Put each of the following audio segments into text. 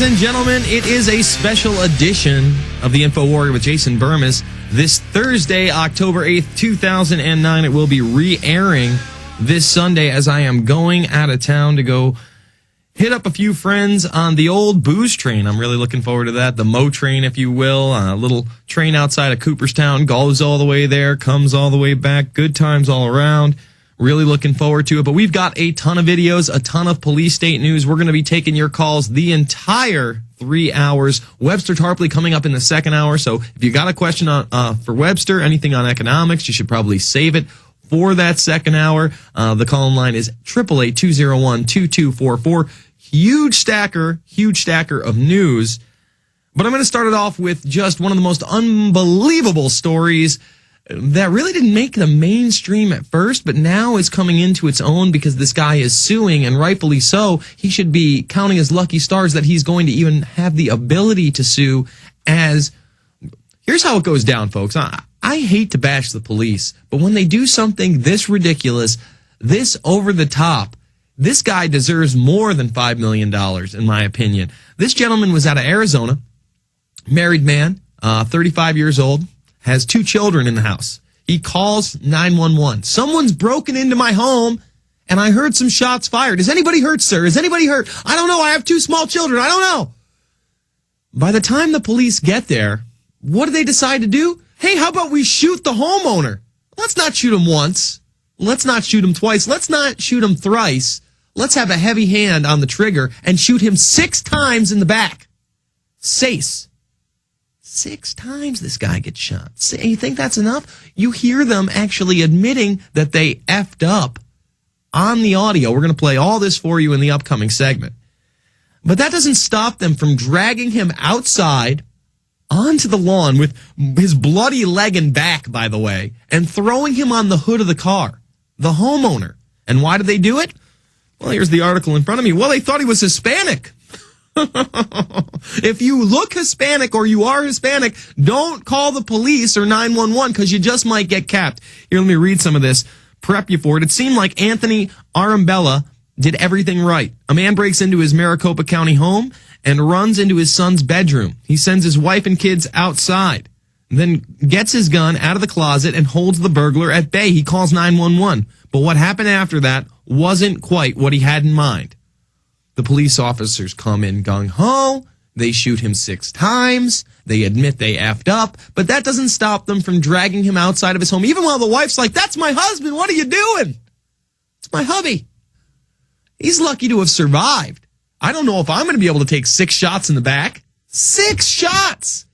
Ladies and gentlemen, it is a special edition of the InfoWarrior with Jason Bermas. This Thursday, October 8th, 2009, it will be re-airing this Sunday as I am going out of town to go hit up a few friends on the old booze train. I'm really looking forward to that. The Mo train, if you will. A little train outside of Cooperstown. Goes all the way there, comes all the way back. Good times all around. Really looking forward to it. But we've got a ton of videos, a ton of police state news. We're going to be taking your calls the entire 3 hours. Webster Tarpley coming up in the second hour. So if you got a question for Webster, anything on economics, you should probably save it for that second hour. The call-in line is 888-201-2244. Huge stacker of news. But I'm going to start it off with just one of the most unbelievable stories that really didn't make the mainstream at first, but now is coming into its own because this guy is suing, and rightfully so. He should be counting his lucky stars that he's going to even have the ability to sue. As here's how it goes down, folks. I hate to bash the police, but when they do something this ridiculous, this over the top, this guy deserves more than $5 million, in my opinion. This gentleman was out of Arizona, married man, 35 years old, has 2 children in the house. He calls 911. Someone's broken into my home, and I heard some shots fired. Is anybody hurt, sir? Is anybody hurt? I don't know. I have 2 small children. I don't know. By the time the police get there, what do they decide to do? Hey, how about we shoot the homeowner? Let's not shoot him once. Let's not shoot him twice. Let's not shoot him thrice. Let's have a heavy hand on the trigger and shoot him 6 times in the back. 6 times this guy gets shot. You think that's enough? You hear them actually admitting that they effed up on the audio. We're going to play all this for you in the upcoming segment. But that doesn't stop them from dragging him outside onto the lawn with his bloody leg and back, by the way, and throwing him on the hood of the car, the homeowner. And why did they do it? Well, here's the article in front of me. Well, they thought he was Hispanic. If you look Hispanic or you are Hispanic, don't call the police or 911 because you just might get capped. Here, let me read some of this. Prep you for it. It seemed like Anthony Arambella did everything right. A man breaks into his Maricopa County home and runs into his son's bedroom. He sends his wife and kids outside, then gets his gun out of the closet and holds the burglar at bay. He calls 911. But what happened after that wasn't quite what he had in mind. The police officers come in gung-ho. They shoot him 6 times. They admit they effed up. But that doesn't stop them from dragging him outside of his home, even while the wife's like, that's my husband. What are you doing? It's my hubby. He's lucky to have survived. I don't know if I'm going to be able to take 6 shots in the back. 6 shots!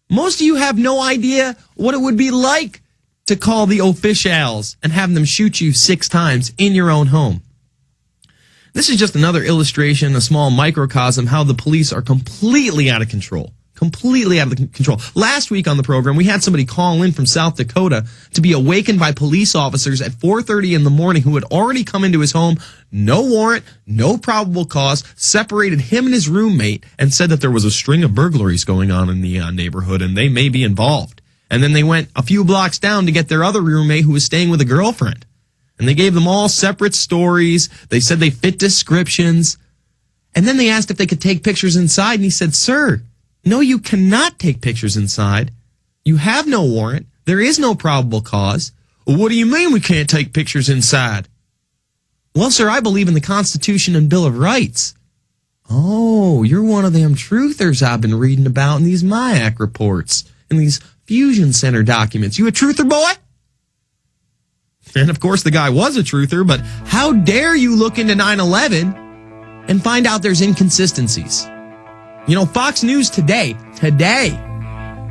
Most of you have no idea what it would be like to call the officials and have them shoot you 6 times in your own home. This is just another illustration, a small microcosm, how the police are completely out of control. Completely out of control. Last week on the program, we had somebody call in from South Dakota to be awakened by police officers at 4:30 in the morning who had already come into his home, no warrant, no probable cause, separated him and his roommate, and said that there was a string of burglaries going on in the neighborhood and they may be involved. And then they went a few blocks down to get their other roommate who was staying with a girlfriend. And they gave them all separate stories. They said they fit descriptions. And then they asked if they could take pictures inside. And he said, sir, no, you cannot take pictures inside. You have no warrant. There is no probable cause. Well, what do you mean we can't take pictures inside? Well, sir, I believe in the Constitution and Bill of Rights. Oh, you're one of them truthers I've been reading about in these MIAC reports, in these Fusion Center documents. You a truther, boy? And, of course, the guy was a truther, but how dare you look into 9/11 and find out there's inconsistencies? You know, Fox News today,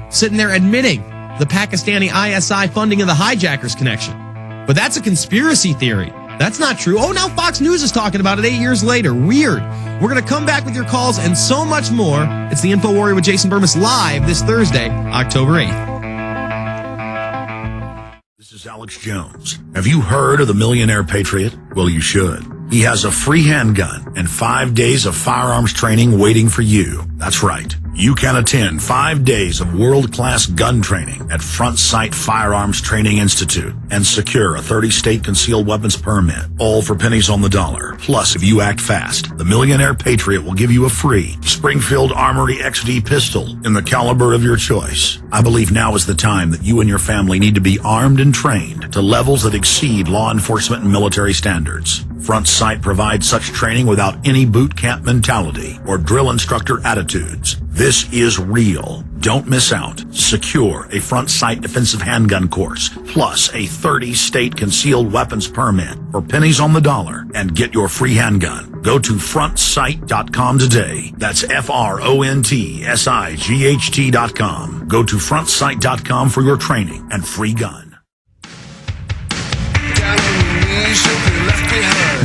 sitting there admitting the Pakistani ISI funding of the hijackers connection. But that's a conspiracy theory. That's not true. Oh, now Fox News is talking about it 8 years later. Weird. We're going to come back with your calls and so much more. It's the InfoWarrior with Jason Bermas live this Thursday, October 8th. This is Alex Jones. Have you heard of the Millionaire Patriot? Well, you should. He has a free handgun and 5 days of firearms training waiting for you. That's right. You can attend 5 days of world-class gun training at Front Sight Firearms Training Institute and secure a 30-state concealed weapons permit, all for pennies on the dollar. Plus, if you act fast, the Millionaire Patriot will give you a free Springfield Armory XD pistol in the caliber of your choice. I believe now is the time that you and your family need to be armed and trained to levels that exceed law enforcement and military standards. Front Sight provides such training without any boot camp mentality or drill instructor attitudes. This is real. Don't miss out. Secure a Front Sight defensive handgun course, plus a 30-state concealed weapons permit for pennies on the dollar, and get your free handgun. Go to frontsight.com today. That's FRONTSIGHT.com. Go to frontsight.com for your training and free gun.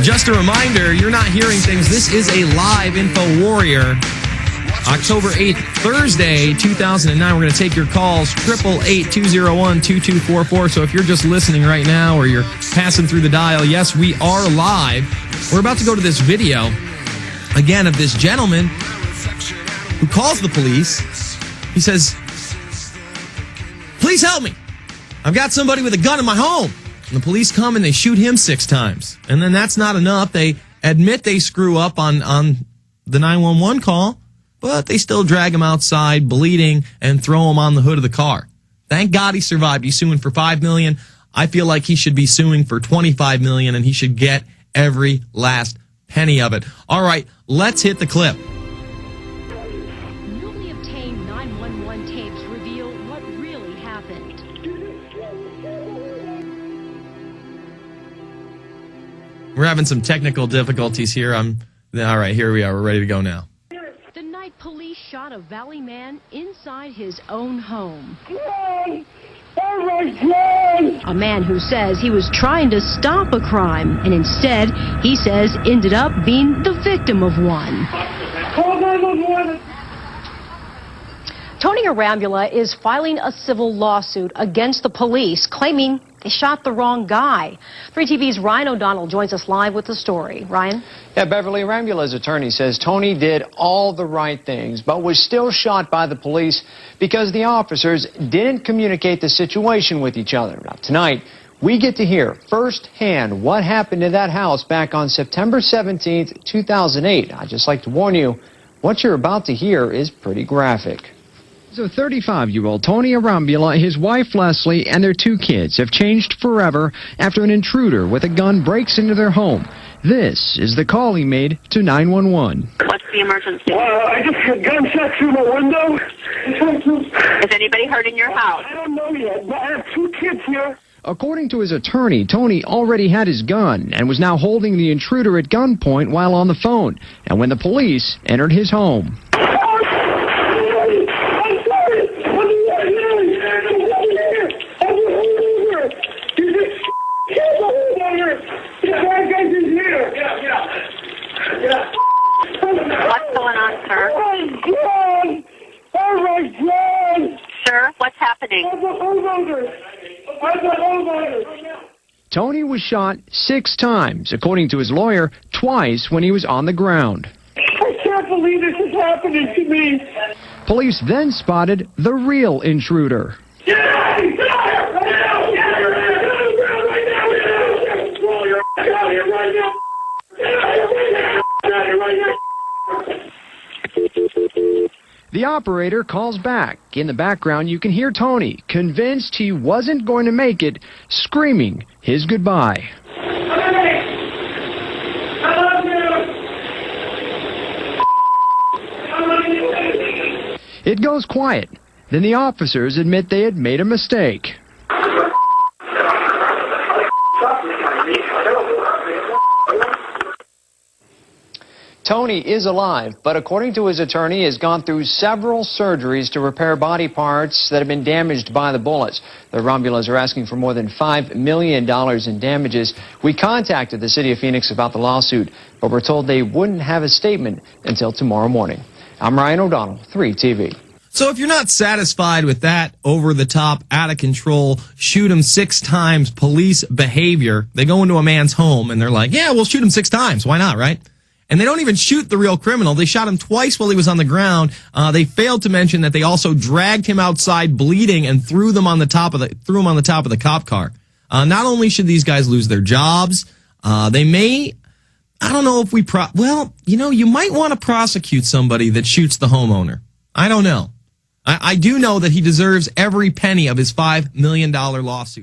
Just a reminder, you're not hearing things. This is a live InfoWarrior. October 8th, Thursday, 2009. We're going to take your calls, 888-201-2244. So if you're just listening right now or you're passing through the dial, yes, we are live. We're about to go to this video, again, of this gentleman who calls the police. He says, "Please help me. I've got somebody with a gun in my home." And the police come and they shoot him 6 times. And then that's not enough. They admit they screw up on the 911 call, but they still drag him outside bleeding and throw him on the hood of the car. Thank God he survived. He's suing for $5 million. I feel like he should be suing for $25 million, and he should get every last penny of it. All right, let's hit the clip. Newly obtained 911 tapes reveal what really happened. We're having some technical difficulties here. All right, here we are. We're ready to go now. The night police shot a Valley man inside his own home. A man who says he was trying to stop a crime and instead, he says, ended up being the victim of one. Tony Arambula is filing a civil lawsuit against the police, claiming they shot the wrong guy. 3TV's Ryan O'Donnell joins us live with the story. Ryan? Yeah, Beverly Arambula's attorney says Tony did all the right things, but was still shot by the police because the officers didn't communicate the situation with each other. Now, tonight, we get to hear firsthand what happened in that house back on September 17th, 2008. I'd just like to warn you, what you're about to hear is pretty graphic. So 35-year-old Tony Arambula, his wife Leslie, and their 2 kids have changed forever after an intruder with a gun breaks into their home. This is the call he made to 911. What's the emergency? I just got gunshot through my window. Is anybody hurt in your house? I don't know yet, but I have 2 kids here. According to his attorney, Tony already had his gun and was now holding the intruder at gunpoint while on the phone, and when the police entered his home. What's going on, sir? Oh my God! Sir, what's happening? I'm a homeowner. Tony was shot 6 times, according to his lawyer, twice when he was on the ground. I can't believe this is happening to me. Police then spotted the real intruder. Get out of here! Get out of here! Get out of here right now! The operator calls back. In the background, you can hear Tony, convinced he wasn't going to make it, screaming his goodbye. It goes quiet. Then the officers admit they had made a mistake. Tony is alive, but according to his attorney, has gone through several surgeries to repair body parts that have been damaged by the bullets. The Arambulas are asking for more than $5 million in damages. We contacted the city of Phoenix about the lawsuit, but we're told they wouldn't have a statement until tomorrow morning. I'm Ryan O'Donnell, 3TV. So if you're not satisfied with that over the top, out of control, shoot him 6 times police behavior, they go into a man's home and they're like, yeah, we'll shoot him 6 times. Why not, right? And they don't even shoot the real criminal. They shot him twice while he was on the ground. They failed to mention that they also dragged him outside bleeding and threw him on the top of the cop car. Not only should these guys lose their jobs, they may, I don't know if you might want to prosecute somebody that shoots the homeowner. I don't know. I do know that he deserves every penny of his $5 million lawsuit.